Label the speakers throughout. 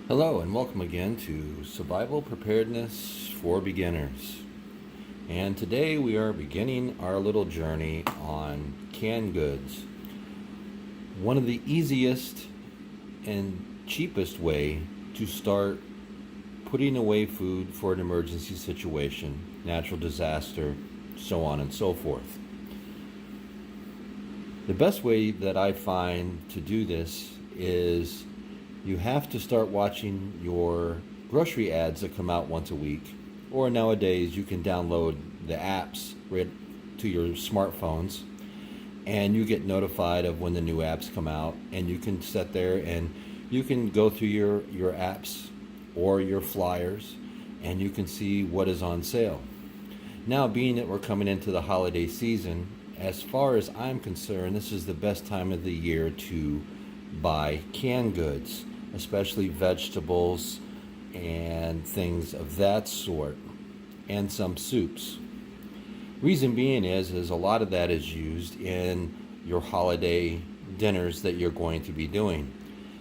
Speaker 1: Hello and welcome again to Survival Preparedness for Beginners. And today we are beginning our little journey on canned goods. One of the easiest and cheapest way to start putting away food for an emergency situation, natural disaster, so on and so forth. The best way that I find to do this is you have to start watching your grocery ads that come out once a week, or nowadays you can download the apps right to your smartphones and you get notified of when the new apps come out, and you can sit there and you can go through your apps or your flyers and you can see what is on sale. Now, being that we're coming into the holiday season, as far as I'm concerned, this is the best time of the year to buy canned goods, especially vegetables and things of that sort, and some soups. Reason being is a lot of that is used in your holiday dinners that you're going to be doing.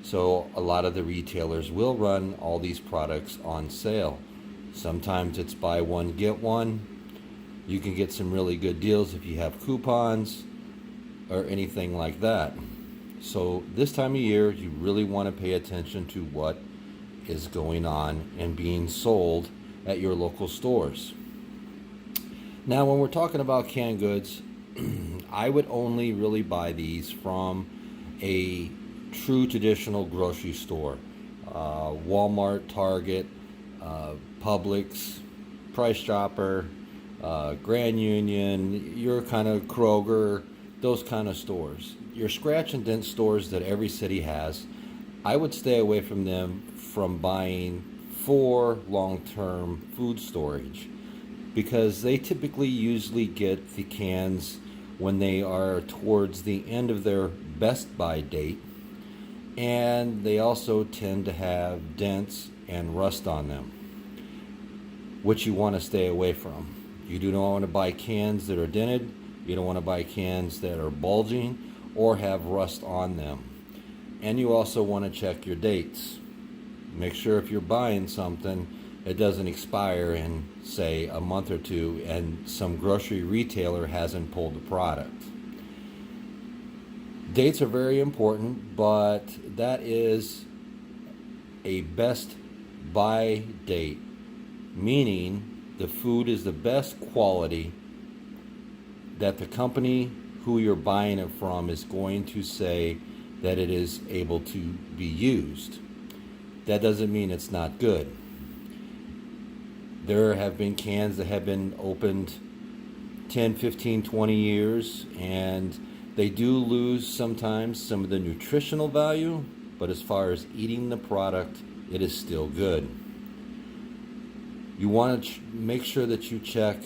Speaker 1: So a lot of the retailers will run all these products on sale. Sometimes it's buy one, get one. You can get some really good deals if you have coupons or anything like that. So this time of year, you really want to pay attention to what is going on and being sold at your local stores. Now, when we're talking about canned goods, I would only really buy these from a true traditional grocery store. Walmart, Target, Publix, Price Chopper, Grand Union, your kind of Kroger, those kind of stores. Your scratch and dent stores that every city has, I would stay away from them from buying for long-term food storage, because they typically usually get the cans when they are towards the end of their best buy date, and they also tend to have dents and rust on them, which you want to stay away from. You do not want to buy cans that are dented. You don't want to buy cans that are bulging or have rust on them. And you also want to check your dates. Make sure if you're buying something, it doesn't expire in, say, a month or two and some grocery retailer hasn't pulled the product. Dates are very important, but that is a best buy date, meaning the food is the best quality that the company who you're buying it from is going to say that it is able to be used. That doesn't mean it's not good. There have been cans that have been opened 10, 15, 20 years, and they do lose sometimes some of the nutritional value, but as far as eating the product, it is still good. You want to make sure that you check,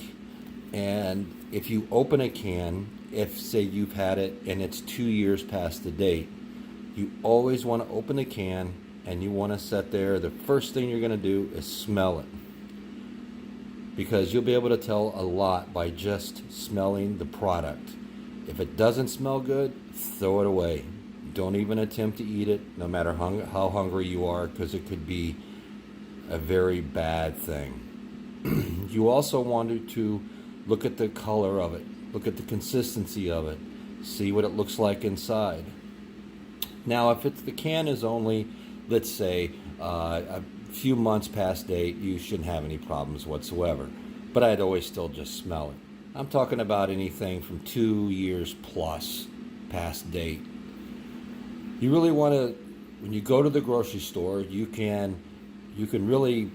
Speaker 1: and if you open a can, if say you've had it and it's 2 years past the date, you always want to open the can and you want to sit there. The first thing you're going to do is smell it, because you'll be able to tell a lot by just smelling the product. If it doesn't smell good, throw it away. Don't even attempt to eat it, no matter how hungry you are, because it could be a very bad thing. You also want to look at the color of it. Look at the consistency of it. See what it looks like inside. Now, if the can is only, let's say, a few months past date, you shouldn't have any problems whatsoever. But I'd always still just smell it. I'm talking about anything from 2 years plus past date. You really want to, when you go to the grocery store, you can really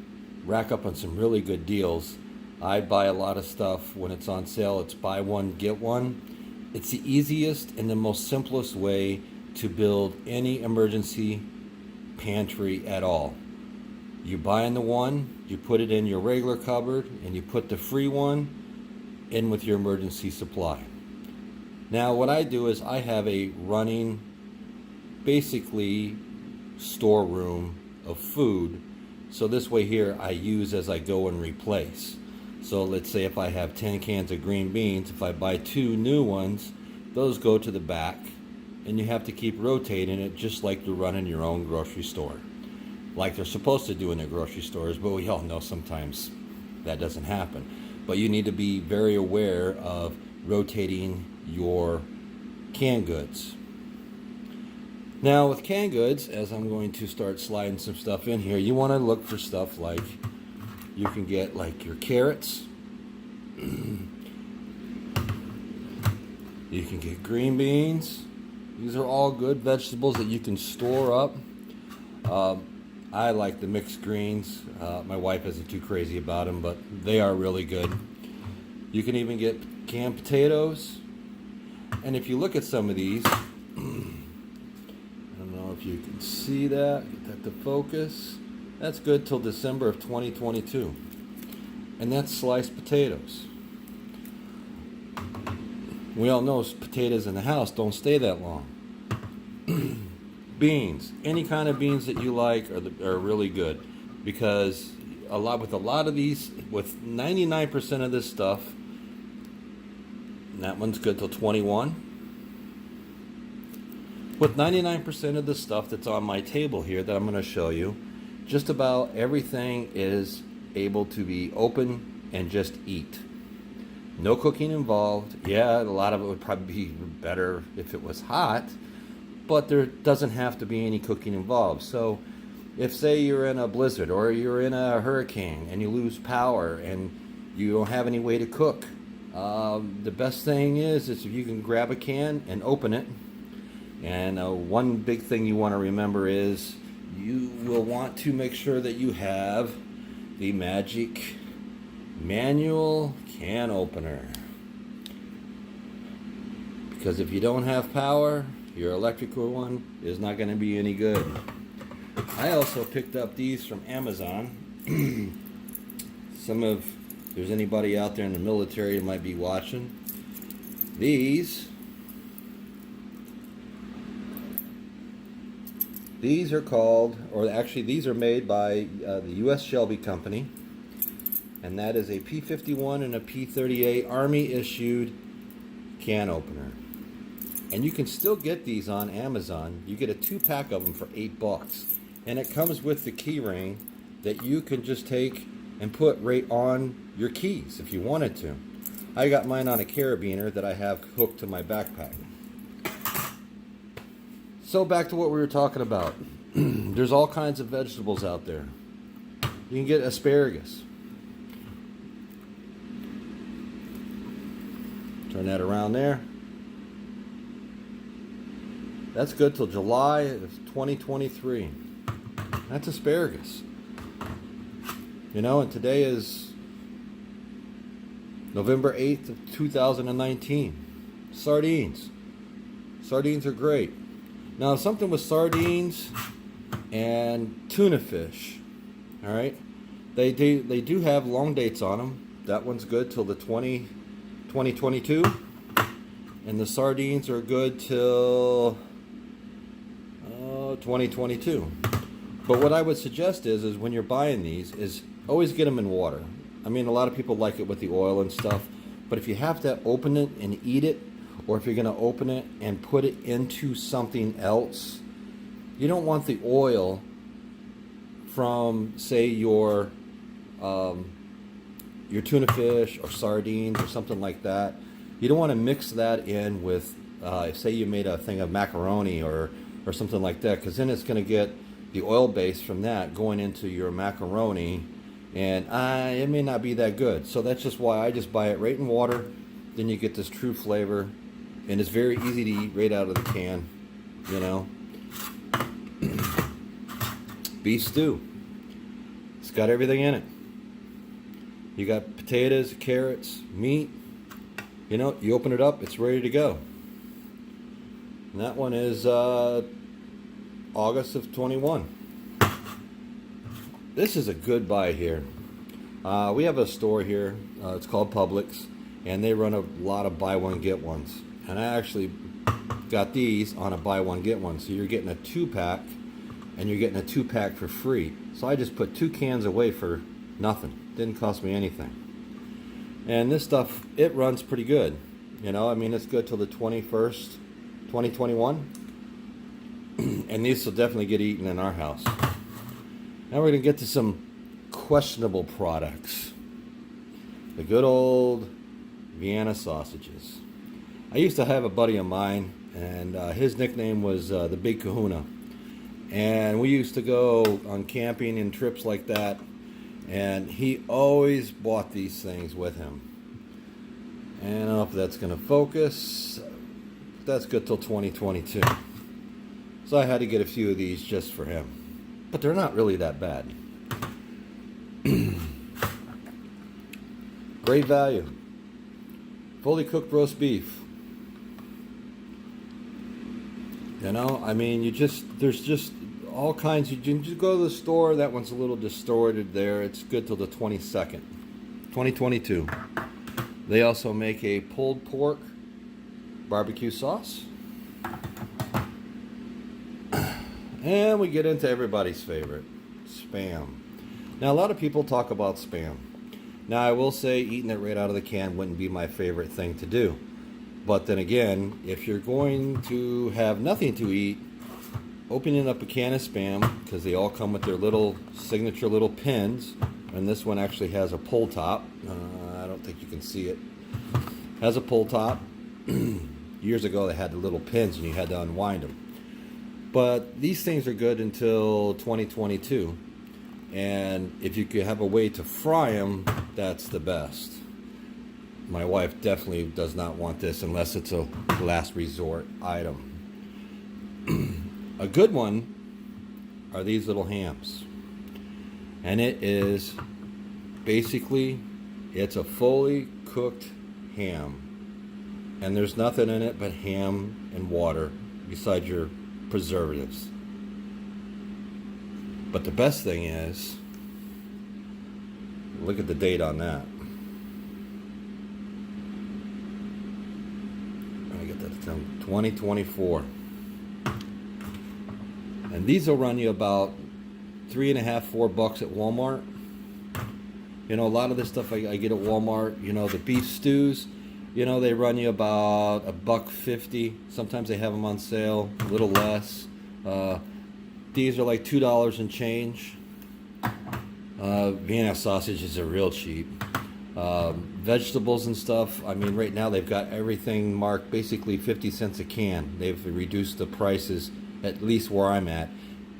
Speaker 1: rack up on some really good deals. I buy a lot of stuff when it's on sale. It's buy one, get one. It's the easiest and the most simplest way to build any emergency pantry at all. You buy in the one, you put it in your regular cupboard, and you put the free one in with your emergency supply. Now, what I do is I have a running, basically, storeroom of food. So this way here, I use as I go and replace. So let's say if I have 10 cans of green beans, if I buy 2 new ones, those go to the back, and you have to keep rotating it just like you're running your own grocery store. like they're supposed to do in the grocery stores, but we all know sometimes that doesn't happen. But you need to be very aware of rotating your canned goods. Now with canned goods, as I'm going to start sliding some stuff in here, you want to look for stuff like, you can get like your carrots, you can get green beans. These are all good vegetables that you can store up. I like the mixed greens. My wife isn't too crazy about them, but they are really good. You can even get canned potatoes. And if you look at some of these, I don't know if you can see that, get that to focus. That's good till December of 2022. And that's sliced potatoes. We all know potatoes in the house don't stay that long. Beans, any kind of beans that you like are really good, because with a lot of these, with 99% of this stuff, that one's good till 21. With 99% of the stuff that's on my table here that I'm going to show you, just about everything is able to be open and just eat. No cooking involved. Yeah, a lot of it would probably be better if it was hot, but there doesn't have to be any cooking involved. So if, say, you're in a blizzard or you're in a hurricane and you lose power and you don't have any way to cook, the best thing is if you can grab a can and open it. And one big thing you want to remember is you will want to make sure that you have the magic manual can opener, because if you don't have power, your electrical one is not going to be any good. I also picked up these from Amazon. If there's anybody out there in the military that might be watching, these are called, or actually these are made by the U.S. Shelby Company, and that is a P51 and a P38 Army issued can opener. And you can still get these on Amazon. You get a 2-pack of them for $8, and it comes with the key ring that you can just take and put right on your keys if you wanted to. I got mine on a carabiner that I have hooked to my backpack. So back to what we were talking about. There's all kinds of vegetables out there. You can get asparagus. Turn that around there. That's good till July of 2023. That's asparagus. You know, and today is November 8th of 2019. Sardines. Sardines are great. Now, something with sardines and tuna fish, all right? They do have long dates on them. That one's good till the 2022. And the sardines are good till 2022. But what I would suggest is when you're buying these is always get them in water. I mean, a lot of people like it with the oil and stuff, but if you have to open it and eat it, or if you're going to open it and put it into something else, you don't want the oil from, say, your tuna fish or sardines or something like that. You don't want to mix that in with, say you made a thing of macaroni or something like that, because then it's going to get the oil base from that going into your macaroni, and it may not be that good. So that's just why I just buy it right in water. Then you get this true flavor, and it's very easy to eat right out of the can, you know. Beef stew. It's got everything in it. You got potatoes, carrots, meat. You know, you open it up, it's ready to go. And that one is August of 21. This is a good buy here. We have a store here. It's called Publix, and they run a lot of buy one get ones. And I actually got these on a buy one get one. So you're getting a 2-pack, and you're getting a 2-pack for free. So I just put 2 cans away for nothing. Didn't cost me anything. And this stuff, it runs pretty good. You know, I mean, it's good till the 21st, 2021. And these will definitely get eaten in our house. Now we're going to get to some questionable products. The good old Vienna sausages. I used to have a buddy of mine, and his nickname was the Big Kahuna. And we used to go on camping and trips like that, and he always bought these things with him. And I don't know if that's going to focus. That's good till 2022. So I had to get a few of these just for him. But they're not really that bad. Great value. Fully cooked roast beef. You know, I mean, there's just all kinds. You just go to the store. That one's a little distorted there. It's good till the 22nd, 2022. They also make a pulled pork barbecue sauce. And we get into everybody's favorite, Spam. Now, a lot of people talk about Spam. Now, I will say eating it right out of the can wouldn't be my favorite thing to do. But then again, if you're going to have nothing to eat, opening up a can of Spam, because they all come with their little signature little pins, and this one actually has a pull top. I don't think you can see it. Has a pull top. Years ago, they had the little pins, and you had to unwind them. But these things are good until 2022. And if you could have a way to fry them, that's the best. My wife definitely does not want this unless it's a last resort item. A good one are these little hams. And it is basically, it's a fully cooked ham. And there's nothing in it but ham and water besides your preservatives. But the best thing is, look at the date on that. I get that 2024. And these will run you about $3.50, $4 at Walmart. You know, a lot of this stuff I get at Walmart, you know, the beef stews, you know, they run you about $1.50. Sometimes they have them on sale, a little less. These are like $2 and change. Vienna sausages are real cheap. Vegetables and stuff, I mean, right now they've got everything marked basically 50 cents a can. They've reduced the prices, at least where I'm at,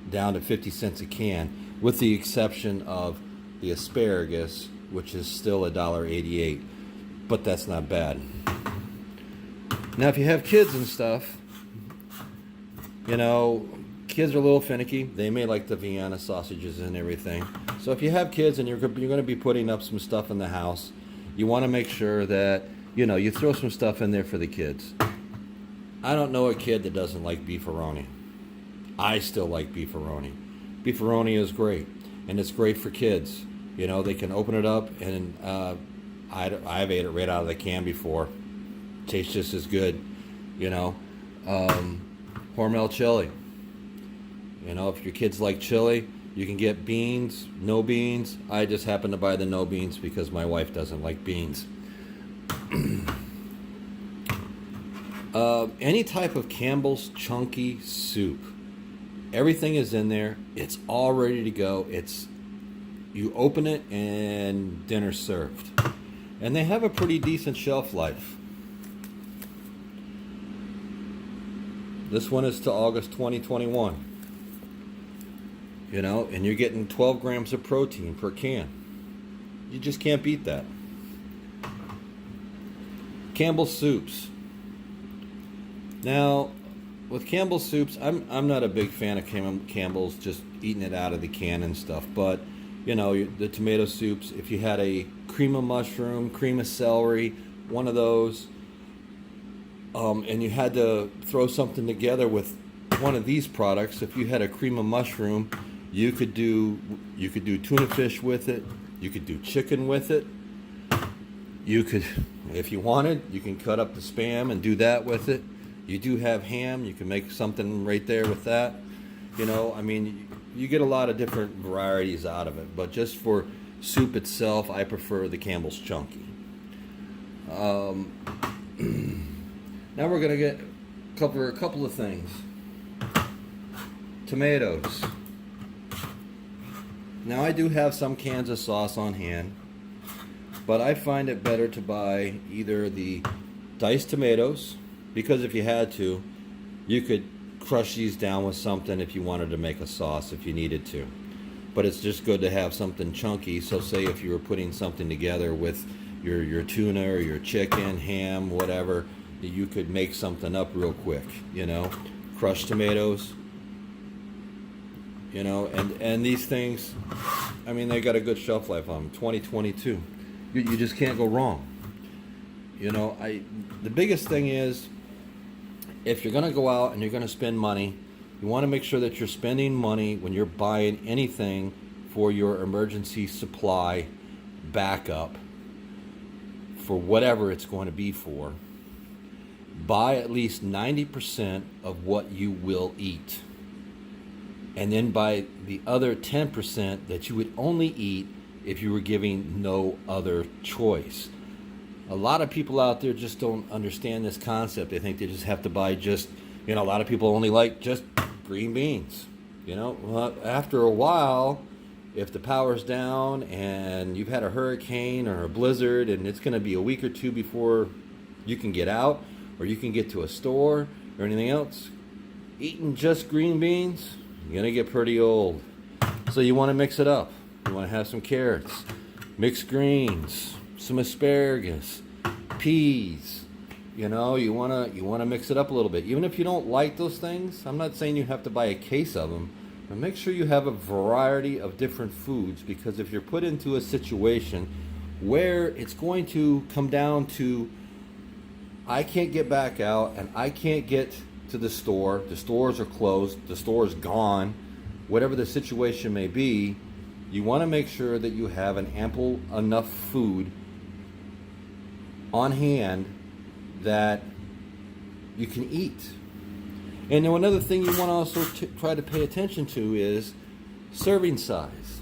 Speaker 1: down to 50 cents a can, with the exception of the asparagus, which is still $1.88. But that's not bad. Now, if you have kids and stuff, you know, kids are a little finicky. They may like the Vienna sausages and everything. So if you have kids and you're going to be putting up some stuff in the house, you want to make sure that, you know, you throw some stuff in there for the kids. I don't know a kid that doesn't like beefaroni. I still like beefaroni. Beefaroni is great, and it's great for kids. You know, they can open it up, and I've ate it right out of the can before. Tastes just as good, you know. Hormel chili. You know, if your kids like chili, you can get beans, no beans. I just happen to buy the no beans because my wife doesn't like beans. Any type of Campbell's chunky soup. Everything is in there. It's all ready to go. You open it and dinner's served. And they have a pretty decent shelf life. This one is to August 2021. You know, and you're getting 12 grams of protein per can. You just can't beat that. Campbell's soups. Now, with Campbell's soups, I'm not a big fan of Campbell's just eating it out of the can and stuff. But, you know, the tomato soups, if you had a cream of mushroom, cream of celery, one of those, and you had to throw something together with one of these products, if you had a cream of mushroom, you could do tuna fish with it. You could do chicken with it. You could, if you wanted, you can cut up the Spam and do that with it. You do have ham. You can make something right there with that. You know, I mean, you get a lot of different varieties out of it. But just for soup itself, I prefer the Campbell's Chunky. Now we're going to cover a couple of things. Tomatoes. Now I do have some cans of sauce on hand, but I find it better to buy either the diced tomatoes, because if you had to, you could crush these down with something if you wanted to make a sauce if you needed to. But it's just good to have something chunky. So say if you were putting something together with your tuna or your chicken, ham, whatever, you could make something up real quick, you know. Crushed tomatoes, you know, and these things, I mean, they got a good shelf life on them. 2022, you just can't go wrong. You know, the biggest thing is, if you're going to go out and you're going to spend money, you want to make sure that you're spending money when you're buying anything for your emergency supply backup for whatever it's going to be for. Buy at least 90% of what you will eat. And then buy the other 10% that you would only eat if you were giving no other choice. A lot of people out there just don't understand this concept. They think they just have to buy just, you know, a lot of people only like just green beans. You know, well, after a while, if the power's down and you've had a hurricane or a blizzard and it's going to be a week or two before you can get out or you can get to a store or anything else, eating just green beans, you're going to get pretty old. So you want to mix it up. You want to have some carrots, mixed greens, some asparagus, peas. You know, you want to mix it up a little bit. Even if you don't like those things, I'm not saying you have to buy a case of them, but make sure you have a variety of different foods, because if you're put into a situation where it's going to come down to, I can't get back out and I can't get to the stores are closed, the store's gone, whatever the situation may be, you want to make sure that you have an ample enough food on hand that you can eat. And then another thing you want to also try to pay attention to is serving size.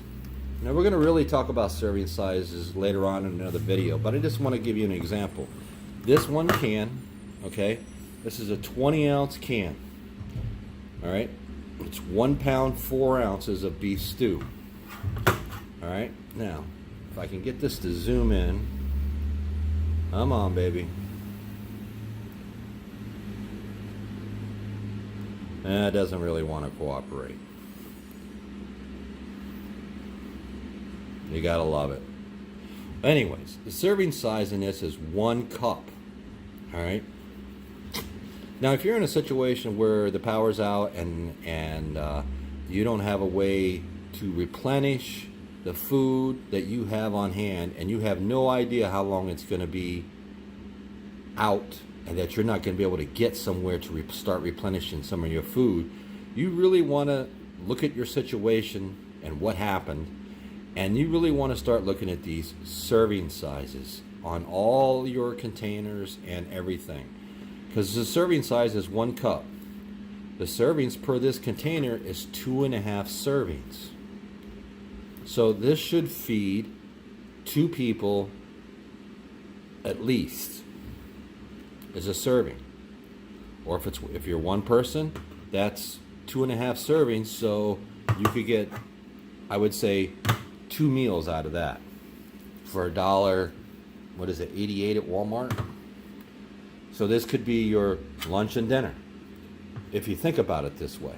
Speaker 1: Now we're going to really talk about serving sizes later on in another video, but I just want to give you an example. This one can, okay, this is a 20-ounce can. All right, it's 1 pound 4 ounces of beef stew. All right, now if I can get this to zoom in, come on, baby. It doesn't really want to cooperate. You gotta love it. Anyways, the serving size in this is 1 cup. All right. Now, if you're in a situation where the power's out and you don't have a way to replenish the food that you have on hand, and you have no idea how long it's going to be out, and that you're not going to be able to get somewhere to start replenishing some of your food, you really want to look at your situation and what happened, and you really want to start looking at these serving sizes on all your containers and everything. Because the serving size is 1 cup. The servings per this container is 2.5 servings. So this should feed 2 people at least as a serving. Or if you're one person, that's 2.5 servings. So you could get, I would say, 2 meals out of that for $1. What is it, 88 at Walmart? So this could be your lunch and dinner, if you think about it this way.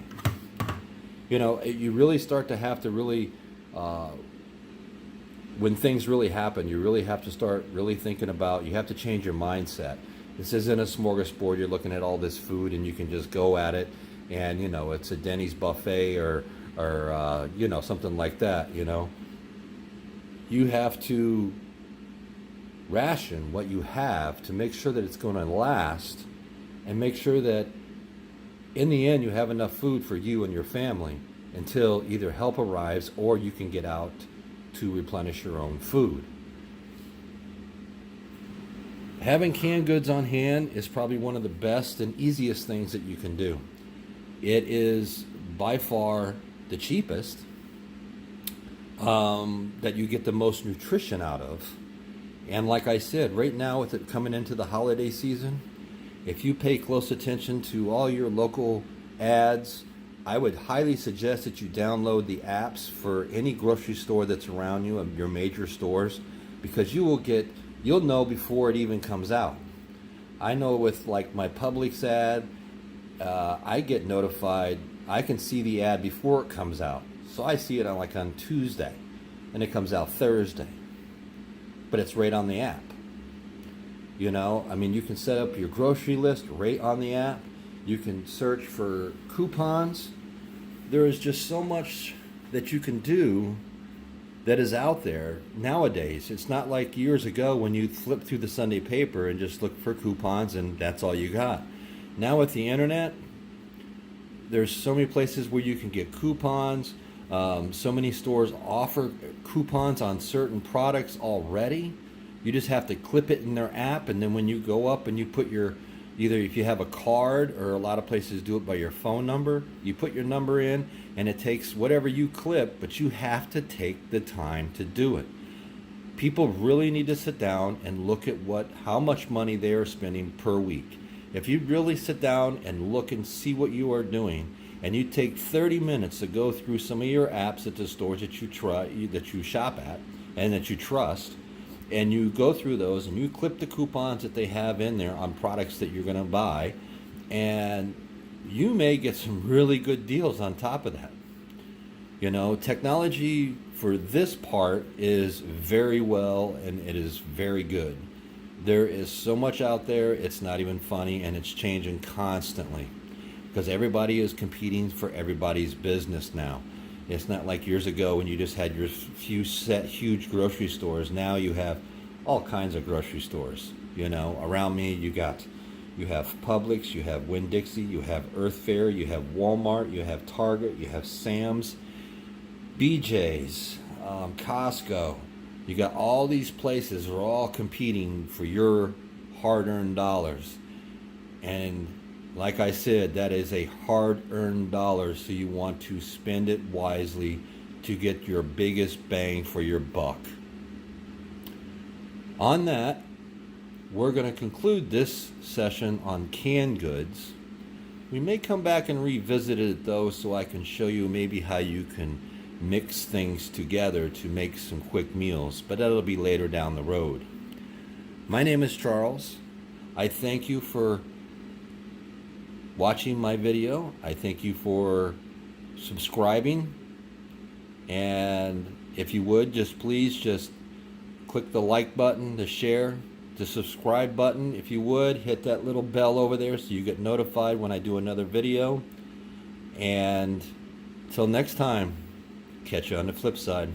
Speaker 1: You know, you really start to have to really, when things really happen, you really have to start really thinking about, you have to change your mindset. This isn't a smorgasbord. You're looking at all this food and you can just go at it, and, you know, it's a Denny's buffet or you know, something like that, you know. You have to ration what you have to make sure that it's going to last, and make sure that in the end you have enough food for you and your family until either help arrives or you can get out to replenish your own food. Having canned goods on hand is probably one of the best and easiest things that you can do. It is by far the cheapest, that you get the most nutrition out of. And like I said, right now with it coming into the holiday season, if you pay close attention to all your local ads I would highly suggest that you download the apps for any grocery store that's around you, your major stores, because you'll know before it even comes out. I know with like my Publix ad, I get notified. I can see the ad before it comes out, so I see it on Tuesday, and it comes out Thursday, but it's right on the app. I mean, you can set up your grocery list right on the app. You can search for coupons. There is just so much that you can do that is out there nowadays. It's not like years ago when you flip through the Sunday paper and just look for coupons and that's all you got. Now with the internet, there's so many places where you can get coupons. So many stores offer coupons on certain products already. You just have to clip it in their app, and then when you go up and you put either if you have a card, or a lot of places do it by your phone number, you put your number in and it takes whatever you clip, but you have to take the time to do it. People really need to sit down and look at how much money they are spending per week. If you really sit down and look and see what you are doing, and you take 30 minutes to go through some of your apps at the stores that you shop at and that you trust, and you go through those and you clip the coupons that they have in there on products that you're going to buy, and you may get some really good deals on top of that. Technology for this part is very well, and it is very good. There is so much out there, it's not even funny, and it's changing constantly because everybody is competing for everybody's business now. It's not like years ago when you just had your few set huge grocery stores. Now you have all kinds of grocery stores. Around me you have Publix, you have Winn-Dixie, you have Earth Fare, you have Walmart, you have Target, you have Sam's, BJ's, Costco. You got all these places are all competing for your hard-earned dollars. And like I said, that is a hard-earned dollar, so you want to spend it wisely to get your biggest bang for your buck. On that, we're going to conclude this session on canned goods. We may come back and revisit it though, so I can show you maybe how you can mix things together to make some quick meals, but that'll be later down the road. My name is Charles. I thank you for watching my video. I thank you for subscribing, and if you would please click the like button, the share, the subscribe button. If you would hit that little bell over there so you get notified when I do another video. And till next time, catch you on the flip side.